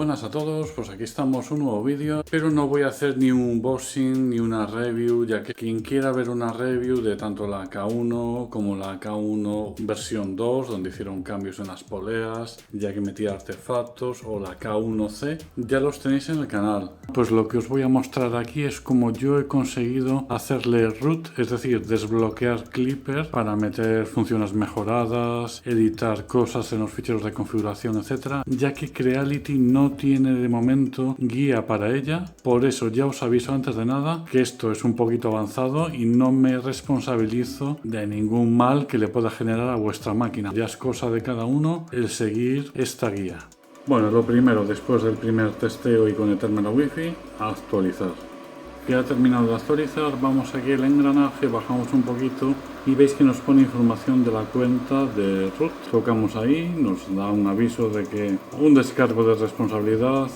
Buenas a todos, pues aquí estamos un nuevo vídeo, pero no voy a hacer ni un unboxing ni una review, ya que quien quiera ver una review de tanto la K1 como la K1 versión 2, donde hicieron cambios en las poleas, ya que metía artefactos, o la K1C, ya los tenéis en el canal. Pues lo que os voy a mostrar aquí es cómo yo he conseguido hacerle root, es decir, desbloquear Clipper para meter funciones mejoradas, editar cosas en los ficheros de configuración, etcétera, ya que Creality no tiene de momento guía para ella. Por eso ya os aviso antes de nada que esto es un poquito avanzado y no me responsabilizo de ningún mal que le pueda generar a vuestra máquina. Ya es cosa de cada uno el seguir esta guía. Bueno, lo primero, después del primer testeo y conectarme a la Wi-Fi, actualizar. Ya ha terminado de actualizar, vamos aquí al engranaje, bajamos un poquito y veis que nos pone información de la cuenta de root. Tocamos ahí, nos da un aviso de que un descargo de responsabilidad,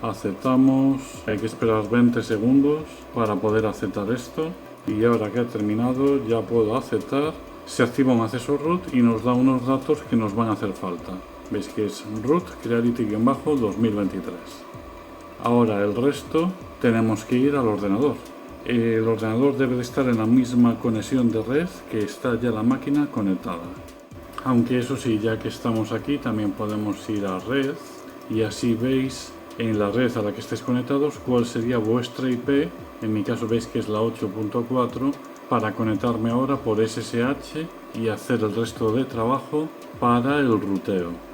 aceptamos, hay que esperar 20 segundos para poder aceptar esto y ahora que ha terminado ya puedo aceptar. Se activa un acceso root y nos da unos datos que nos van a hacer falta. Veis que es root Creality-2023. Ahora el resto tenemos que ir al ordenador. El ordenador debe de estar en la misma conexión de red que está ya la máquina conectada. Aunque eso sí, ya que estamos aquí también podemos ir a red y así veis en la red a la que estéis conectados cuál sería vuestra IP. En mi caso veis que es la 8.4 para conectarme ahora por SSH y hacer el resto de trabajo para el ruteo.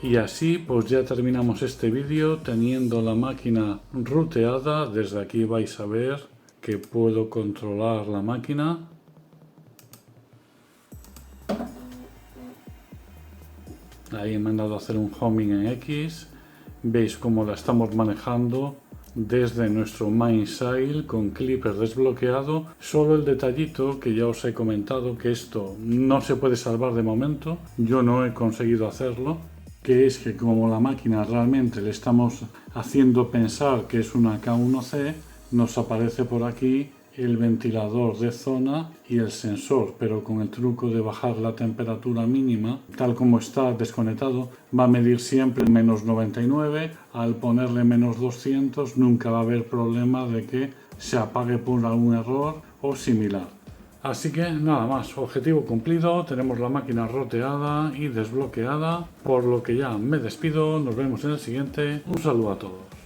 Y así pues ya terminamos este vídeo teniendo la máquina ruteada. Desde aquí vais a ver que puedo controlar la máquina. Ahí me han dado a hacer un homing en X. Veis cómo la estamos manejando desde nuestro Mainsail con Clipper desbloqueado. Solo el detallito que ya os he comentado, que esto no se puede salvar de momento. Yo no he conseguido hacerlo. Que es que como la máquina realmente le estamos haciendo pensar que es una K1C, nos aparece por aquí el ventilador de zona y el sensor, pero con el truco de bajar la temperatura mínima, tal como está desconectado, va a medir siempre menos 99, al ponerle menos 200 nunca va a haber problema de que se apague por algún error o similar. Así que nada más, objetivo cumplido, tenemos la máquina roteada y desbloqueada, por lo que ya me despido, nos vemos en el siguiente, un saludo a todos.